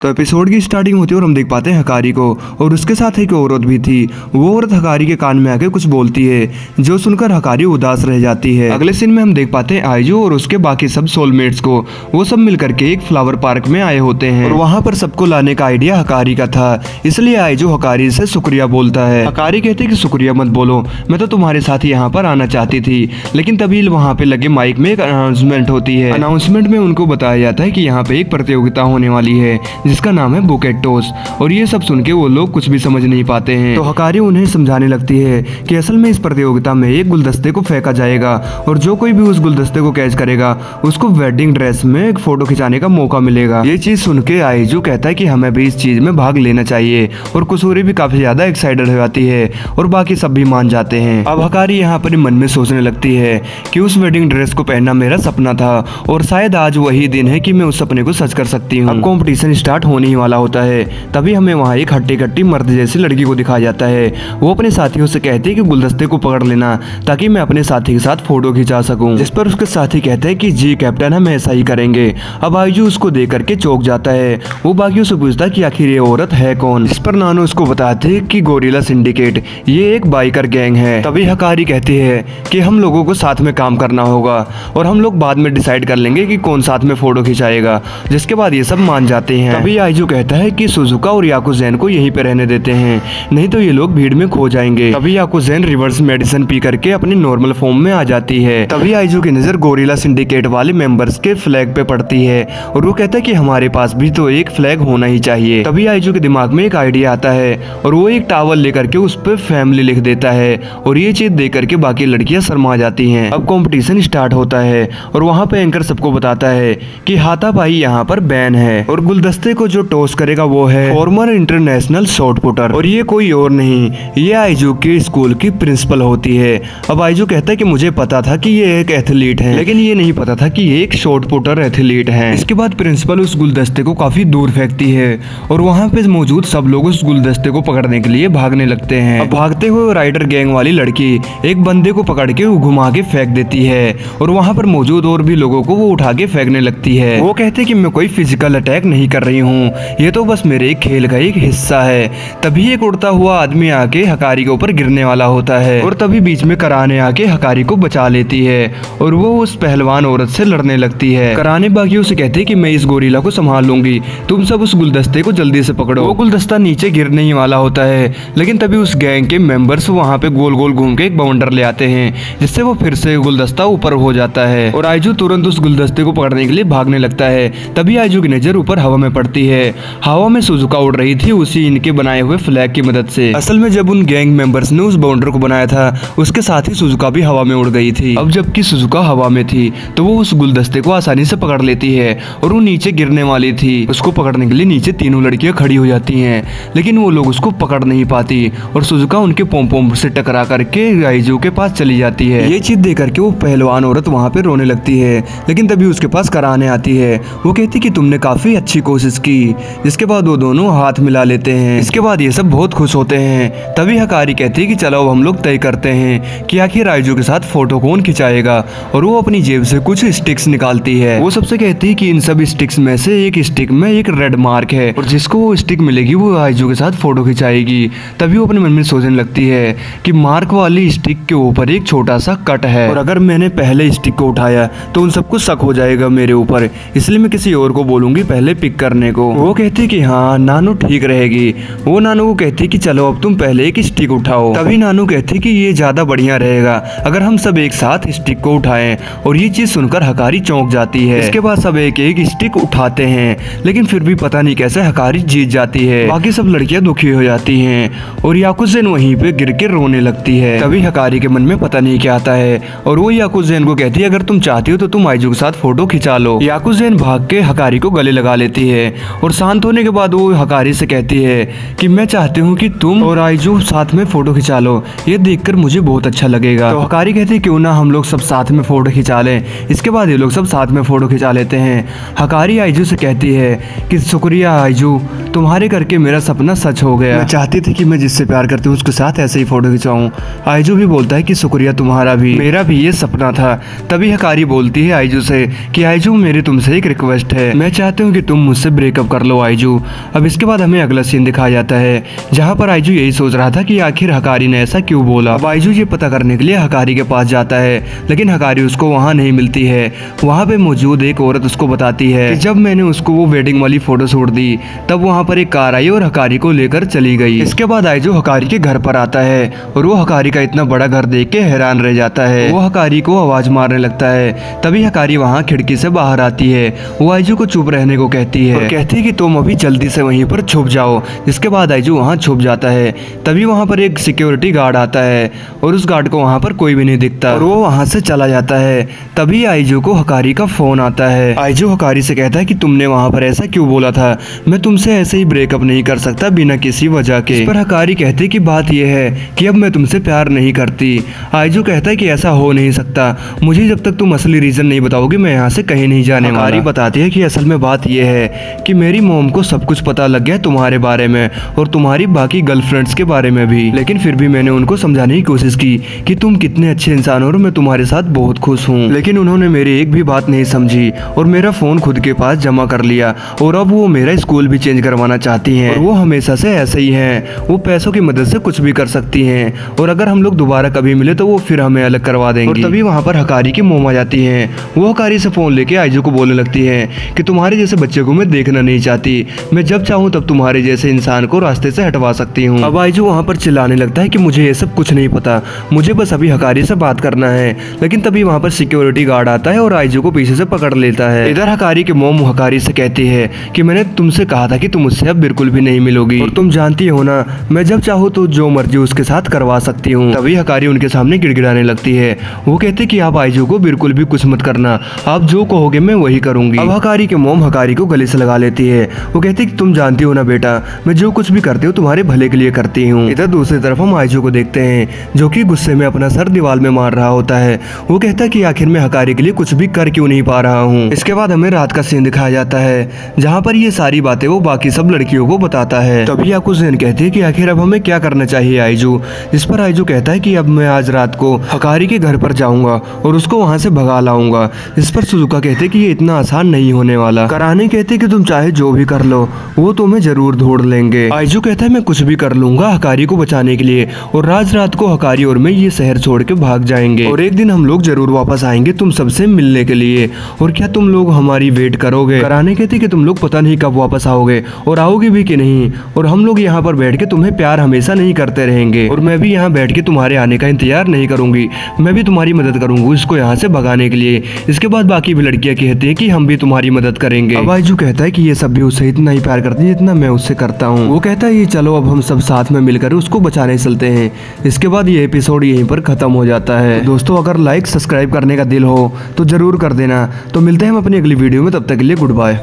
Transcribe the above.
तो एपिसोड की स्टार्टिंग होती है और हम देख पाते हैं हकारी को और उसके साथ एक औरत भी थी। वो औरत हकारी के कान में आके कुछ बोलती है जो सुनकर हकारी उदास रह जाती है। अगले सीन में हम देख पाते हैं आइजू और उसके बाकी सब सोलमेट्स को। वो सब मिलकर के एक फ्लावर पार्क में आए होते हैं और वहाँ पर सबको लाने का आइडिया हकारी का था, इसलिए आइजू हकारी से शुक्रिया बोलता है। हकारी कहते हैं कि शुक्रिया मत बोलो, मैं तो तुम्हारे साथ यहाँ पर आना चाहती थी। लेकिन तभी वहाँ पे लगे माइक में एक अनाउंसमेंट होती है। अनाउंसमेंट में उनको बताया जाता है कि यहाँ पे एक प्रतियोगिता होने वाली है जिसका नाम है बुकेट टॉस। और ये सब सुन के वो लोग कुछ भी समझ नहीं पाते हैं। तो हकारी उन्हें समझाने लगती है कि असल में इस प्रतियोगिता में एक गुलदस्ते को फेंका जाएगा और जो कोई भी उस गुलदस्ते को कैच करेगा उसको वेडिंग ड्रेस में एक फोटो खिंचाने का मौका मिलेगा। ये चीज सुन के आइजू कहता है कि हमें भी इस चीज में भाग लेना चाहिए और कुसूरी भी काफी ज्यादा एक्साइटेड हो जाती है और बाकी सब भी मान जाते हैं। अब हकारी यहाँ पर मन में सोचने लगती है कि उस वेडिंग ड्रेस को पहनना मेरा सपना था और शायद आज वही दिन है कि मैं उस सपने को सच कर सकती हूँ। अब कॉम्पिटिशन स्टार्ट होने वाला होता है, तभी हमें वहाँ एक हट्टी कट्टी मर्द जैसी लड़की को दिखाया जाता है। वो अपने साथियों से कहती है कि गुलदस्ते को पकड़ लेना ताकि मैं अपने साथी के साथ फोटो खिंचा सकूं। जिस पर उसके साथी कहते हैं कि जी कैप्टन, हम ऐसा ही करेंगे। अब आइजू उसको देख करके चौंक जाता है। वो बाकियों से पूछता है कि आखिर ये औरत है कौन। इस पर नानो उसको बताते हैं कि गोरिल्ला सिंडिकेट, ये एक बाइकर गैंग है। तभी हकारी कहती है कि हम लोगों को साथ में काम करना होगा और हम लोग बाद में डिसाइड कर लेंगे कि कौन साथ में फोटो खिंचाएगा। जिसके बाद ये सब मान जाते हैं। तभी आइजू कहता है कि सुजुका और याकुज़ेन को यहीं पे रहने देते हैं, नहीं तो ये लोग भीड़ में खो जाएंगे। तभी याकुज़ेन रिवर्स मेडिसिन पी करके अपनी नॉर्मल फॉर्म में आ जाती है। तभी आइजू की नजर गोरिल्ला सिंडिकेट वाले मेंबर्स के फ्लैग पे पड़ती है और वो कहता है कि हमारे पास भी तो एक फ्लैग होना ही चाहिए। तभी आइजू के दिमाग में एक आइडिया आता है और वो एक टावल लेकर के उस पर फैमिली लिख देता है और ये चीज देख करके बाकी लड़कियां शर्मा जाती हैं। अब कंपटीशन स्टार्ट होता है और वहाँ पे एंकर सबको बताता है कि हाथापाई यहाँ पर बैन है और गुलदस्ते को जो टॉस करेगा वो है फॉर्मर इंटरनेशनल शॉट पुटर और ये कोई और नहीं, ये आइजू के स्कूल की प्रिंसिपल होती है। अब आइजू कहता है कि मुझे पता था कि ये एक एथलीट है, लेकिन ये नहीं पता था कि ये एक शॉट पुटर एथलीट है। इसके बाद प्रिंसिपल उस गुलदस्ते को काफी दूर फेंकती है और वहाँ पे मौजूद सब लोग उस गुलदस्ते को पकड़ने के लिए भागने लगते हैं। अब भागते हुए राइडर गैंग वाली लड़की एक बंदे को पकड़ के घुमा के फेंक देती है और वहाँ पर मौजूद और भी लोगों को वो उठा के फेंकने लगती है। वो कहते हैं कि मैं कोई फिजिकल अटैक नहीं कर रही हूँ, ये तो बस मेरे खेल का एक हिस्सा है। तभी एक उड़ता हुआ आदमी आके हकारी के ऊपर गिरने वाला होता है और तभी बीच में कराने आके हकारी को बचा लेती है और वो उस पहलवान औरत से लड़ने लगती है। कराने बाकियों से कहते हैं कि मैं इस गोरिल्ला को संभाल लूंगी, तुम सब उस गुलदस्ते को जल्दी से पकड़ो। वो गुलदस्ता नीचे गिरने ही वाला होता है, लेकिन तभी उस गैंग के मेंबर्स वहाँ पे गोल गोल घूम के एक बाउंडर ले आते हैं जिससे वो फिर से गुलदस्ता ऊपर हो जाता है और आइजू तुरंत उस गुलदस्ते को पकड़ने के लिए भागने लगता है। तभी आइजू की नजर ऊपर हवा में पड़ती है। हवा में सुजुका उड़ रही थी उसी इनके बनाए हुए फ्लैग की मदद से। असल में जब उन गैंग मेंबर्स ने उस बाउंडर को बनाया था उसके साथ ही सुजुका भी हवा में उड़ गई थी। अब जबकि सुजुका हवा में थी तो वो उस गुलदस्ते को आसानी से पकड़ लेती है और वो नीचे गिरने वाली थी। उसको पकड़ने के लिए नीचे तीनों लड़कियां खड़ी हो जाती हैं, लेकिन वो लोग उसको पकड़ नहीं पाती और सुजुका उनके पोम से टकरा करके आइजू के पास चली जाती है। ये चीज देख करके वो पहलवान औरत वहाँ पे रोने लगती है, लेकिन तभी उसके पास कराने आती है। वो कहती कि तुमने काफी अच्छी कोशिश की। जिसके बाद वो दोनों हाथ मिला लेते हैं। इसके बाद ये सब बहुत खुश होते हैं। तभी हकारी कहती है कि चलो अब हम लोग तय करते हैं कि आखिर आइजू के साथ फोटो कौन खिंचाएगा और वो अपनी जेब से कुछ स्टिक्स निकालती है। वो सबसे कहती है कि इन सब स्टिक्स में से एक स्टिक में एक रेड मार्क है और जिसको वो स्टिक मिलेगी वो आइजू के साथ फोटो खिंचाएगी। तभी वो अपने मन में सोचने लगती है कि मार्क वाली स्टिक के ऊपर एक छोटा सा कट है और अगर मैंने पहले स्टिक को उठाया तो उन सबको शक हो जाएगा मेरे ऊपर, इसलिए मैं किसी और को बोलूंगी पहले पिक करने को। वो कहती कि हाँ नानू ठीक रहेगी। वो नानू को कहती कि चलो अब तुम पहले एक स्टिक उठाओ। तभी नानू कहती कि ये ज्यादा बढ़िया रहेगा अगर हम सब एक साथ स्टिक को उठाएं और ये चीज सुनकर हकारी चौंक जाती है। इसके बाद सब एक एक स्टिक उठाते हैं, लेकिन फिर भी पता नहीं कैसे हकारी जीत जाती है। बाकी सब लड़कियां दुखी हो जाती हैं और याकुज़ेन वहीं पे गिर के रोने लगती है। तभी हकारी के मन में पता नहीं क्या आता है और वो याकुज़ेन को कहती है अगर तुम चाहती हो तो तुम आइजू के साथ फोटो खिंचा लो। याकुज़ेन भाग के हकारी को गले लगा लेती है और शांत होने के बाद वो हकारी से कहती है कि मैं चाहती हूँ कि तुम और आइजू साथ में फोटो खिंचा लो, ये देखकर मुझे बहुत अच्छा लगेगा। तो हकारी कहती है क्यों ना हम लोग सब साथ में फोटो खिंचा लें। इसके बाद ये लोग सब साथ में फोटो खिंचा लेते हैं। हकारी आइजू से कहती है कि शुक्रिया आइजू, तुम्हारे करके मेरा सपना सच हो गया। मैं चाहती थी कि मैं जिससे प्यार करती हूँ उसके साथ ऐसे ही फोटो खिंचवाऊं। आइजू भी बोलता है कि शुक्रिया तुम्हारा भी, मेरा भी ये सपना था। तभी हकारी बोलती है आइजू से कि आइजू मेरी तुमसे एक रिक्वेस्ट है, मैं चाहती हूँ कि तुम मुझसे ब्रेकअप कर लो आइजू। अब इसके बाद हमें अगला सीन दिखाया जाता है जहाँ पर आइजू यही सोच रहा था कि आखिर हकारी ने ऐसा क्यों बोला। अब आइजू ये पता करने के लिए हकारी के पास जाता है, लेकिन हकारी उसको वहाँ नहीं मिलती है। वहाँ पे मौजूद एक औरत उसको बताती है कि जब मैंने उसको वो वेडिंग वाली फोटो शूट दी तब वहाँ पर एक कार आई और हकारी को लेकर चली गई। इसके बाद आइजू हकारी के घर पर आता है और वो हकारी का इतना बड़ा घर देख के हैरान रह जाता है। वो हकारी को आवाज मारने लगता है। तभी हकारी वहाँ खिड़की से बाहर आती है। वो आइजू को चुप रहने को कहती है और कहती है कि तुम अभी जल्दी से वहीं पर छुप जाओ। जिसके बाद आइजू वहाँ छुप जाता है। तभी वहाँ पर एक सिक्योरिटी गार्ड आता है और उस गार्ड को वहाँ पर कोई भी नहीं दिखता और वो वहाँ से चला जाता है। तभी आइजू को हकारी का फोन आता है। आइजू हकारी से कहता है कि तुमने वहाँ पर ऐसा क्यों बोला था, मैं तुमसे ऐसे ही ब्रेकअप नहीं कर सकता बिना किसी वजह के। इस पर हकारी कहती कि बात यह है कि अब मैं तुमसे प्यार नहीं करती। आइजू कहता है कि ऐसा हो नहीं सकता, मुझे जब तक तुम असली रीजन नहीं बताओगे मैं यहाँ से कहीं नहीं जाने वाला। हकारी बताती है कि असल में बात यह है कि मेरी मॉम को सब कुछ पता लग गया तुम्हारे बारे में और तुम्हारी बाकी गर्लफ्रेंड्स के बारे में भी, लेकिन फिर भी मैंने उनको समझाने की कोशिश की कि तुम कितने अच्छे इंसान हो और मैं तुम्हारे साथ बहुत खुश हूँ, लेकिन उन्होंने मेरी एक भी बात नहीं समझी और मेरा फोन खुद के पास जमा कर लिया और अब वो मेरा स्कूल भी चेंज करवाना चाहती हैं और वो हमेशा से ऐसे ही हैं। वो पैसों की मदद से कुछ भी कर सकती हैं और अगर हम लोग दोबारा कभी मिले तो वो फिर हमें अलग करवा देंगी। और तभी वहाँ पर हकारी की मोम आ जाती है। वो हकारी से फोन लेके आइजू को बोलने लगती है कि तुम्हारे जैसे बच्चे को मैं देखना नहीं चाहती, मैं जब चाहूँ तब तुम्हारे जैसे इंसान को रास्ते से हटवा सकती हूँ। अब आइजू वहाँ पर चिल्लाने लगता है कि मुझे ये सब कुछ नहीं पता, मुझे बस अभी हकारी से बात करना है। लेकिन तभी वहाँ पर सिक्योरिटी गार्ड आता है और आइजू को पीछे से पकड़ लेता है। इधर हकारी की मोम हकारी से कहती है कि मैंने तुमसे कहा था कि तुम मुझसे अब बिल्कुल भी नहीं मिलोगी और तुम जानती हो ना मैं जब चाहूँ तो जो मर्जी उसके साथ करवा सकती हूँ। तभी हकारी उनके सामने गिड़गिड़ाने लगती है। वो कहते कि आप आइजू को बिल्कुल भी कुछ मत करना, आप जो कहोगे मैं वही करूंगी। अब हकारी के मोम हकारी को गले से लगा लेती है। वो कहती कि तुम जानती हो ना बेटा, मैं जो कुछ भी करती हूँ तुम्हारे भले के लिए करती हूँ। इधर दूसरी तरफ हम आइजू को देखते हैं जो कि गुस्से में अपना सर दीवार में मार रहा होता है। वो कहता है कि आखिर मैं हकारी के लिए कुछ भी कर क्यों नहीं पा रहा हूँ। इसके बाद हमें रात का सीन दिखाया जाता है जहाँ पर ये सारी बातें वो बाकी सब लड़कियों को बताता है। तभी आपको जैन कहती है कि आखिर अब हमें क्या करना चाहिए आइजू। इस पर आइजू कहता है कि अब मैं आज रात को हकारी के घर पर जाऊंगा और उसको वहाँ से भगा लाऊंगा। इस पर सुजुका कहते कि ये इतना आसान नहीं होने वाला। कराने कहते कि तुम चाहे जो भी कर लो वो तुम्हें जरूर ढूंढ लेंगे। आइजू कहता है मैं कुछ भी कर लूंगा हकारी को बचाने के लिए और रात को हकारी और मैं ये शहर छोड़ के भाग जाएंगे और एक दिन हम लोग जरूर वापस आएंगे तुम सबसे मिलने के लिए। और क्या तुम लोग हमारी वेट करोगे? कराने कहते कि तुम लोग पता नहीं कब वापस आओगे और आओगे भी कि नहीं, और हम लोग यहाँ पर बैठ के तुम्हें प्यार हमेशा नहीं करते रहेंगे और मैं भी यहाँ बैठ के तुम्हारे आने का इंतजार नहीं करूंगी, मैं भी तुम्हारी मदद करूंगी उसको यहाँ से भगाने के लिए। इसके बाद बाकी भी लड़कियां कहती है कि हम भी तुम्हारी मदद करेंगे। अब आइजू कहता है कि ये सब भी उससे इतना ही प्यार करती है जितना मैं उससे करता हूँ। वो कहता है ये चलो अब हम सब साथ में मिलकर उसको बचाने चलते हैं। इसके बाद ये एपिसोड यहीं पर खत्म हो जाता है। दोस्तों अगर लाइक सब्सक्राइब करने का दिल हो तो जरूर कर देना। तो मिलते हैं हम अपनी अगली वीडियो में, तब तक के लिए गुड बाय।